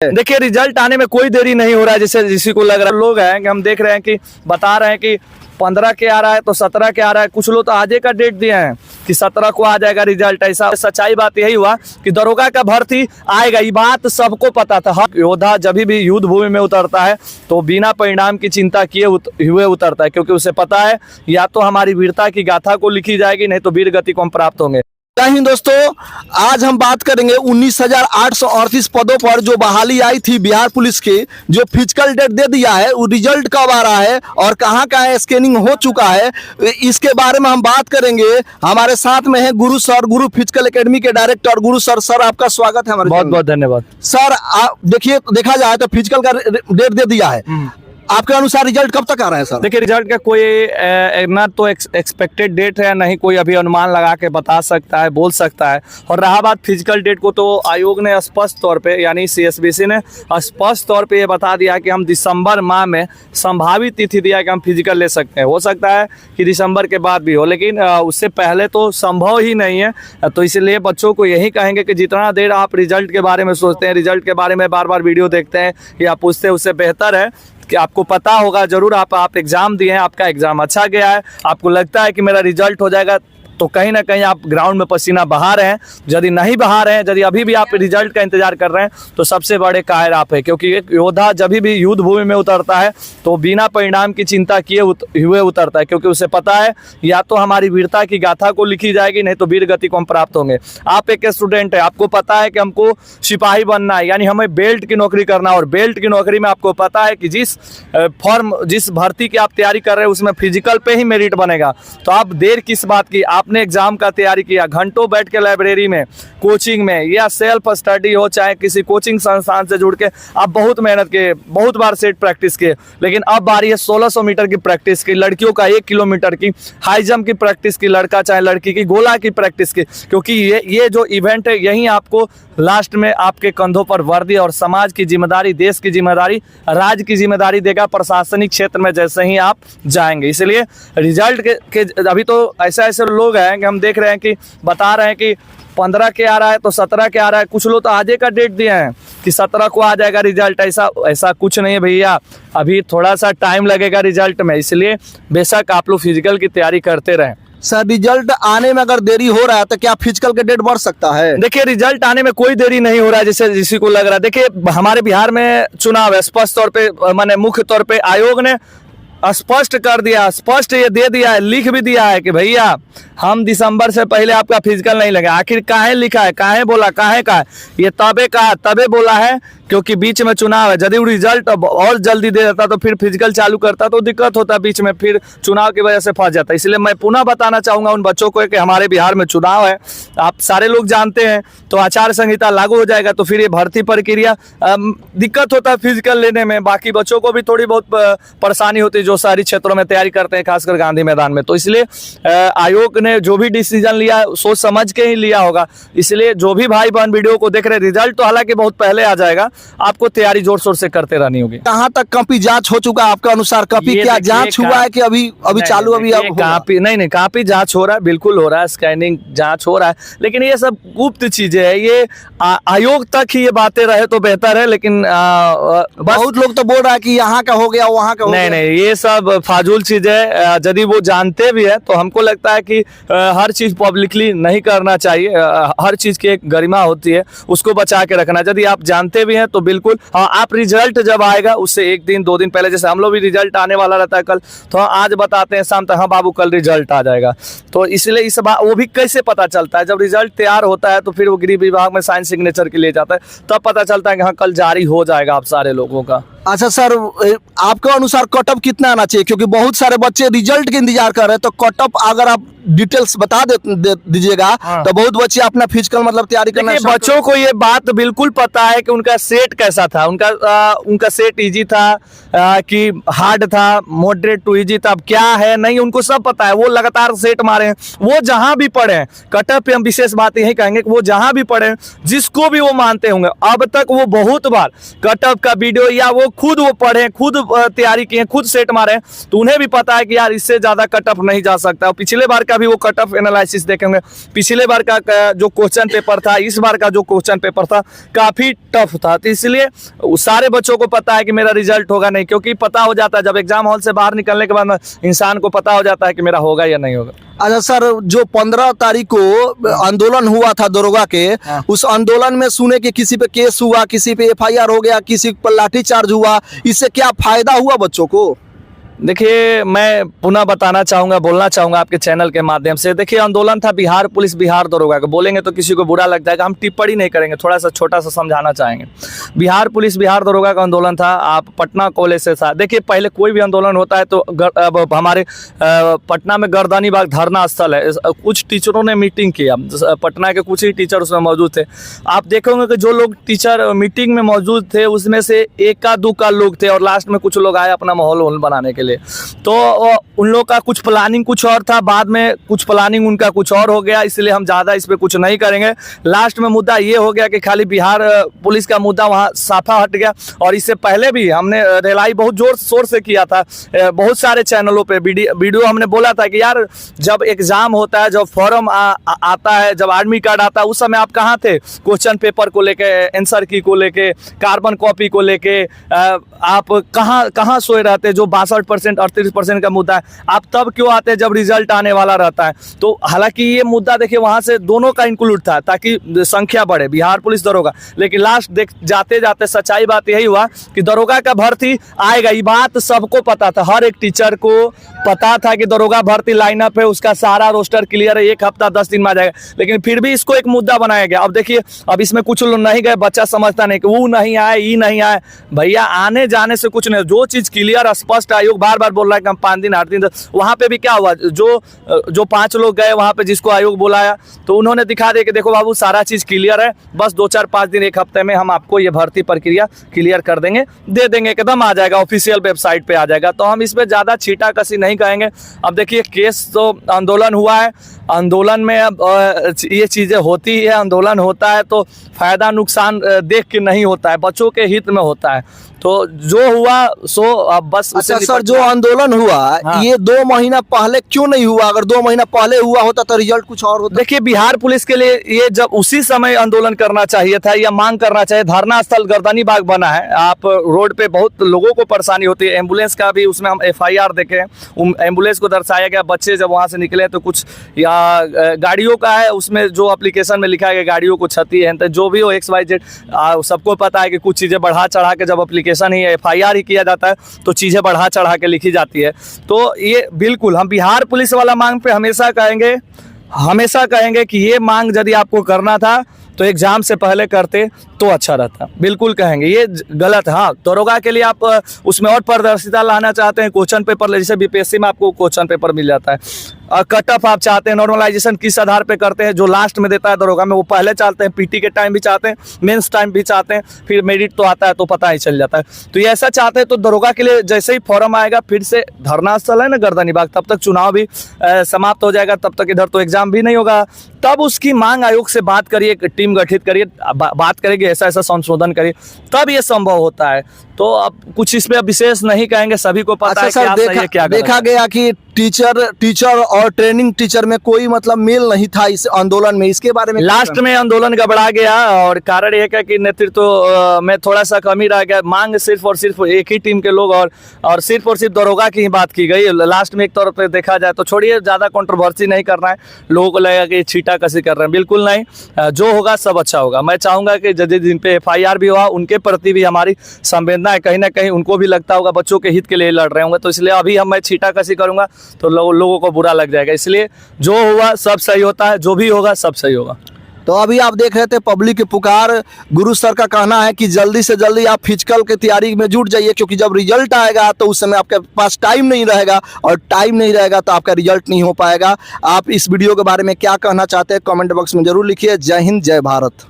देखिए रिजल्ट आने में कोई देरी नहीं हो रहा है, जैसे किसी को लग रहा है। लोग हैं कि हम देख रहे हैं कि बता रहे हैं कि 15 के आ रहा है तो 17 के आ रहा है, कुछ लोग तो आजे का डेट दिए हैं कि 17 को आ जाएगा रिजल्ट। ऐसा सच्चाई बात यही हुआ कि दरोगा का भर्ती आएगा, ये बात सबको पता था। हर योद्धा जब भी युद्ध भूमि में उतरता है तो बिना परिणाम की चिंता किए हुए उतरता है, क्योंकि उसे पता है या तो हमारी वीरता की गाथा को लिखी जाएगी, नहीं तो वीर गति को हम प्राप्त होंगे। जय हिंद दोस्तों, आज हम बात करेंगे 19,838 पदों पर जो बहाली आई थी बिहार पुलिस की, जो फिजिकल डेट दे दिया है, वो रिजल्ट कब आ रहा है और कहां कहां स्कैनिंग हो चुका है, इसके बारे में हम बात करेंगे। हमारे साथ में है गुरु सर, गुरु फिजिकल एकेडमी के डायरेक्टर गुरु सर। सर आपका स्वागत है हमारे। बहुत बहुत धन्यवाद सर। देखिए, देखा जाए तो फिजिकल का डेट दे दिया है, आपके अनुसार रिजल्ट कब तक आ रहा है सर? देखिए रिजल्ट का कोई ना तो एक्सपेक्टेड डेट है, नहीं कोई अभी अनुमान लगा के बता सकता है, बोल सकता है। और रहा बात फिजिकल डेट को, तो आयोग ने स्पष्ट तौर पे यानी CSBC ने स्पष्ट तौर पे ये बता दिया कि हम दिसंबर माह में संभावित तिथि दिया कि हम फिजिकल ले सकते हैं। हो सकता है कि दिसंबर के बाद भी हो, लेकिन उससे पहले तो संभव ही नहीं है। तो इसलिए बच्चों को यही कहेंगे कि जितना देर आप रिजल्ट के बारे में सोचते हैं, रिजल्ट के बारे में बार बार वीडियो देखते हैं या पूछते हैं, उससे बेहतर है कि आपको पता होगा जरूर। आप एग्जाम दिए हैं, आपका एग्जाम अच्छा गया है, आपको लगता है कि मेरा रिजल्ट हो जाएगा, तो कहीं ना कहीं आप ग्राउंड में पसीना बहा रहे हैं। यदि नहीं बहा रहे हैं, यदि अभी भी आप रिजल्ट का इंतजार कर रहे हैं, तो सबसे बड़े कायर आप है, क्योंकि एक योद्धा जब भी युद्ध भूमि में उतरता है तो बिना परिणाम की चिंता किए हुए उतरता है, क्योंकि उसे पता है या तो हमारी वीरता की गाथा को लिखी जाएगी, नहीं तो वीर गति को हम प्राप्त होंगे। आप एक स्टूडेंट है, आपको पता है कि हमको सिपाही बनना है, यानी हमें बेल्ट की नौकरी करना है, और बेल्ट की नौकरी में आपको पता है कि जिस भर्ती की आप तैयारी कर रहे हैं उसमें फिजिकल पे ही मेरिट बनेगा। तो आप देर किस बात की, आपने एग्जाम का तैयारी किया, घंटों बैठ के लाइब्रेरी में, कोचिंग में, या सेल्फ स्टडी हो, चाहे किसी कोचिंग संस्थान से जुड़ के आप बहुत मेहनत किए, बहुत बार सेट प्रैक्टिस किए, लेकिन अब बारी है 1600 मीटर की प्रैक्टिस की, लड़कियों का 1 किलोमीटर की हाई जंप की प्रैक्टिस की, लड़का चाहे लड़की की गोला की प्रैक्टिस की, क्योंकि ये जो इवेंट है यही आपको लास्ट में आपके कंधों पर वर्दी और समाज की जिम्मेदारी, देश की जिम्मेदारी, राज्य की जिम्मेदारी देगा प्रशासनिक क्षेत्र में जैसे ही आप जाएंगे। इसलिए रिजल्ट के अभी तो ऐसे लोग हैं कि हम देख रहे हैं कि बता रहे हैं कि 15 के आ रहा है तो 17 के आ रहा है, कुछ लोग तो आजे का डेट दिए हैं कि 17 को आ जाएगा रिजल्ट। ऐसा कुछ नहीं है भैया, अभी थोड़ा सा टाइम लगेगा रिजल्ट में, इसलिए बेशक आप लोग फिजिकल की तैयारी करते रहें। सर, रिजल्ट आने में अगर देरी हो रहा है तो क्या फिजिकल का डेट बढ़ सकता है? देखिए रिजल्ट आने में कोई देरी नहीं हो रहा है, जैसे किसी को लग रहा है। देखिए हमारे बिहार में चुनाव है, स्पष्ट तौर पे माने मुख्य तौर पे आयोग ने स्पष्ट कर दिया, स्पष्ट ये दे दिया है, लिख भी दिया है कि भैया हम दिसंबर से पहले आपका फिजिकल नहीं लगेगा। आखिर काहे लिखा है, काहे बोला, काहे का ये तबे बोला है क्योंकि बीच में चुनाव है। यदि रिजल्ट और जल्दी दे देता तो फिर फिजिकल चालू करता तो दिक्कत होता, बीच में फिर चुनाव की वजह से फंस जाता। इसलिए मैं पुनः बताना चाहूँगा उन बच्चों को कि हमारे बिहार में चुनाव है, आप सारे लोग जानते हैं, तो आचार संहिता लागू हो जाएगा तो फिर ये भर्ती प्रक्रिया दिक्कत होता है फिजिकल लेने में। बाकी बच्चों को भी थोड़ी बहुत परेशानी होती है जो शहरी क्षेत्रों में तैयारी करते हैं, खासकर गांधी मैदान में। तो इसलिए आयोग ने जो भी डिसीजन लिया सोच समझ के ही लिया होगा। इसलिए जो भी भाई बहन वीडियो को देख रहे हैं, रिजल्ट तो हालांकि बहुत पहले आ जाएगा, आपको तैयारी जोर शोर से करते रहनी होगी। कहाँ तक कॉपी जांच हो चुका है आपके अनुसार? कॉपी क्या जांच हुआ है कि अभी चालू? अभी कॉपी नहीं, कॉपी जांच हो रहा है, बिल्कुल हो रहा है, स्कैनिंग जांच हो रहा है, लेकिन ये सब गुप्त चीजें है, ये आयोग तक ही ये बातें रहे तो बेहतर है। लेकिन बहुत लोग तो बोल रहा है कि यहाँ का हो गया, वहाँ का हो गया। नहीं, ये सब फाजूल चीज है। यदि वो जानते भी है तो हमको लगता है कि हर चीज पब्लिकली नहीं करना चाहिए। हर चीज की एक गरिमा होती है, उसको बचा के रखना। यदि आप जानते भी हैं तो बिल्कुल आप रिजल्ट जब आएगा उससे 1 दिन 2 दिन पहले, जैसे हम लोग भी रिजल्ट आने वाला रहता है कल, तो आज बताते हैं शाम तक, हाँ बाबू कल रिजल्ट आ जाएगा। तो इसलिए इस बात वो भी कैसे पता चलता है, जब रिजल्ट तैयार होता है तो फिर वो गृह विभाग में साइन सिग्नेचर के लिए जाता है, तब पता चलता है कि हाँ कल जारी हो जाएगा आप सारे लोगों का। अच्छा सर, आपके अनुसार कटअप कितना आना चाहिए? क्योंकि बहुत सारे बच्चे रिजल्ट के इंतजार कर रहे हैं, तो कटअप अगर आप डिटेल्स बता दीजिएगा हाँ। तो बहुत बच्चे अपना फिजिकल मतलब तैयारी करना। बच्चों को ये बात बिल्कुल पता है कि उनका सेट कैसा था, उनका सेट इजी था कि हार्ड था, मॉडरेट टू इजी था, अब क्या है नहीं उनको सब पता है। वो लगातार सेट मारे हैं, वो जहां भी पढ़े हैं। कटअप पे हम विशेष बात यही कहेंगे कि वो जहां भी पढ़े, जिसको भी वो मानते होंगे, अब तक वो बहुत बार कटअप का वीडियो या वो खुद वो पढ़े, खुद तैयारी किए, खुद सेट मारे हैं तो उन्हें भी पता है कि यार इससे ज़्यादा कट ऑफ नहीं जा सकता। और पिछले बार का भी वो कट ऑफ एनालिसिस देखेंगे, पिछले बार का जो क्वेश्चन पेपर था, इस बार का जो क्वेश्चन पेपर था काफ़ी टफ था। तो इसलिए सारे बच्चों को पता है कि मेरा रिजल्ट होगा नहीं, क्योंकि पता हो जाता है जब एग्जाम हॉल से बाहर निकलने के बाद इंसान को पता हो जाता है कि मेरा होगा या नहीं होगा। अच्छा सर, जो 15 तारीख को आंदोलन हुआ था दरोगा के, उस आंदोलन में सुने कि किसी पे केस हुआ, किसी पे एफआईआर हो गया, किसी पर लाठीचार्ज हुआ, इससे क्या फायदा हुआ बच्चों को? देखिए, मैं पुनः बताना चाहूँगा, बोलना चाहूँगा आपके चैनल के माध्यम से। देखिए, आंदोलन था बिहार पुलिस बिहार दरोगा का। बोलेंगे तो किसी को बुरा लग जाएगा, हम टिप्पणी नहीं करेंगे, थोड़ा सा छोटा सा समझाना चाहेंगे। बिहार पुलिस बिहार दरोगा का आंदोलन था, आप पटना कॉलेज से था। देखिए, पहले कोई भी आंदोलन होता है तो अब हमारे पटना में गर्दनी बाग धरना स्थल है, कुछ टीचरों ने मीटिंग किया, पटना के कुछ ही टीचर उसमें मौजूद थे। आप देखोगे कि जो लोग टीचर मीटिंग में मौजूद थे उसमें से एका दुक्का लोग थे और लास्ट में कुछ लोग आए अपना माहौल बनाने के लिए। तो उन लोग का कुछ प्लानिंग कुछ और था, बाद में कुछ प्लानिंग उनका कुछ और हो गया, इसलिए हम ज़्यादा इस पर कुछ नहीं करेंगे। लास्ट में मुद्दा ये हो गया कि खाली बिहार पुलिस का मुद्दा वहाँ साफा हट गया। और इससे पहले भी हमने रेलाई बहुत जोर शोर से किया था, बहुत सारे चैनलों पे वीडियो हमने बोला था कि यार जब एग्ज़ाम होता है, जब फॉर्म आता है, जब एडमिट कार्ड आता है, उस समय आप कहाँ थे? क्वेश्चन पेपर को लेके, आंसर की को लेके, कार्बन कॉपी को लेके आप कहाँ सोए रहते? जो 62% 38% का मुद्दा है, आप तब क्यों आते जब रिजल्ट आने वाला रहता है? तो हालांकि ये मुद्दा देखिए वहाँ से दोनों का इंक्लूड था ताकि संख्या बढ़े, बिहार पुलिस दरोगा। लेकिन लास्ट जाते जाते सच्चाई बात यही हुआ कि दरोगा का भर्ती आएगा, ये बात सबको पता था, हर एक टीचर को पता था कि दरोगा भर्ती लाइनअप है, उसका सारा रोस्टर क्लियर है, 1 हफ्ता 10 दिन में आ जाएगा। लेकिन फिर भी इसको एक मुद्दा बनाया गया। अब देखिए, अब इसमें कुछ लोग नहीं गए, बच्चा समझता नहीं कि वो नहीं आए, ये नहीं आए। भैया, आने जाने से कुछ नहीं, जो चीज़ क्लियर स्पष्ट, आयोग बार बार बोल रहा है कि हम 5 दिन 8 दिन, वहाँ पे भी क्या हुआ, जो 5 लोग गए वहाँ पे जिसको आयोग बुलाया तो उन्होंने दिखा दिया कि देखो बाबू सारा चीज़ क्लियर है, बस 2-4-5 दिन 1 हफ्ते में हम आपको ये भर्ती प्रक्रिया क्लियर कर देंगे, दे देंगे, एकदम आ जाएगा, ऑफिशियल वेबसाइट पे आ जाएगा। तो हम इस पर ज़्यादा छीटा कसी नहीं कहेंगे। अब देखिए, केस तो आंदोलन हुआ है, आंदोलन में अब ये चीज़ें होती है, आंदोलन होता है तो फायदा नुकसान देख के नहीं होता है, बच्चों के हित में होता है। तो जो हुआ सो अब बस। अच्छा सर, जो आंदोलन हुआ, हाँ, ये 2 महीना पहले क्यों नहीं हुआ? अगर 2 महीना पहले हुआ होता तो रिजल्ट कुछ और होता। देखिए, बिहार पुलिस के लिए ये जब उसी समय आंदोलन करना चाहिए था या मांग करना चाहिए। धरना स्थल गर्दनी बाग बना है, आप रोड पे बहुत लोगों को परेशानी होती है। एम्बुलेंस का भी उसमें हम FIR देखे, एम्बुलेंस को दर्शाया गया, बच्चे जब वहाँ से निकले तो कुछ या गाड़ियों का है, उसमें जो एप्लीकेशन में लिखा गया गाड़ियों को क्षति है, तो जो भी हो XYZ, सबको पता है कि कुछ चीज़ें बढ़ा चढ़ा के जब ही FIR ही किया जाता है तो चीज़ें बढ़ा चढ़ा के लिखी जाती है। तो ये बिल्कुल हम बिहार पुलिस वाला मांग पे हमेशा कहेंगे कि ये मांग यदि आपको करना था तो एग्जाम से पहले करते तो अच्छा रहता, बिल्कुल कहेंगे, ये गलत है। हाँ, दरोगा के लिए आप उसमें और पारदर्शिता लाना चाहते हैं, क्वेश्चन पेपर, जैसे BPSC में आपको क्वेश्चन पेपर मिल जाता है, कट ऑफ आप चाहते हैं, नॉर्मलाइजेशन किस आधार पे करते हैं, जो लास्ट में देता है दरोगा में वो पहले चाहते हैं, PT के टाइम भी चाहते हैं, मेंस टाइम भी चाहते हैं, फिर मेरिट तो आता है तो पता ही चल जाता है। तो ये ऐसा चाहते हैं तो दरोगा के लिए जैसे ही फॉर्म आएगा, फिर से धरना स्थल है ना गर्दनी बाग, तब तक चुनाव भी समाप्त हो जाएगा, तब तक इधर तो एग्जाम भी नहीं होगा, तब उसकी मांग आयोग से बात करिए, टीम गठित करिए, बात करेंगे, ऐसा ऐसा संशोधन करिए, तब ये संभव होता है। तो अब कुछ इसमें विशेष नहीं कहेंगे, सभी को पता है क्या सही है क्या गलत है। देखा गया कि टीचर और ट्रेनिंग टीचर में कोई मतलब मेल नहीं था इस आंदोलन में, इसके बारे में लास्ट में आंदोलन गड़बड़ा गया और कारण यह है कि नेतृत्व में थोड़ा सा कमी रह गया। मांग सिर्फ और सिर्फ एक ही टीम के लोग और सिर्फ दरोगा की ही बात की गई लास्ट में। एक तौर पर देखा जाए तो छोड़िए, ज़्यादा कंट्रोवर्सी नहीं करना है, लोगों को लगेगा कि छीटा कसी कर रहे हैं, बिल्कुल नहीं, जो होगा सब अच्छा होगा। मैं चाहूँगा कि जिन पे FIR भी हुआ उनके प्रति भी हमारी संवेदना है, कहीं ना कहीं उनको भी लगता होगा बच्चों के हित के लिए लड़ रहे होंगे, तो इसलिए अभी मैं छीटा कसी करूँगा तो लोगों को बुरा लग जाएगा। इसलिए जो हुआ सब सही होता है, जो भी होगा सब सही होगा। तो अभी आप देख रहे थे पब्लिक की पुकार। गुरु सर का कहना है कि जल्दी से जल्दी आप फिजिकल की तैयारी में जुट जाइए, क्योंकि जब रिजल्ट आएगा तो उस समय आपके पास टाइम नहीं रहेगा, और टाइम नहीं रहेगा तो आपका रिजल्ट नहीं हो पाएगा। आप इस वीडियो के बारे में क्या कहना चाहते हैं कमेंट बॉक्स में जरूर लिखिए। जय हिंद, जय भारत।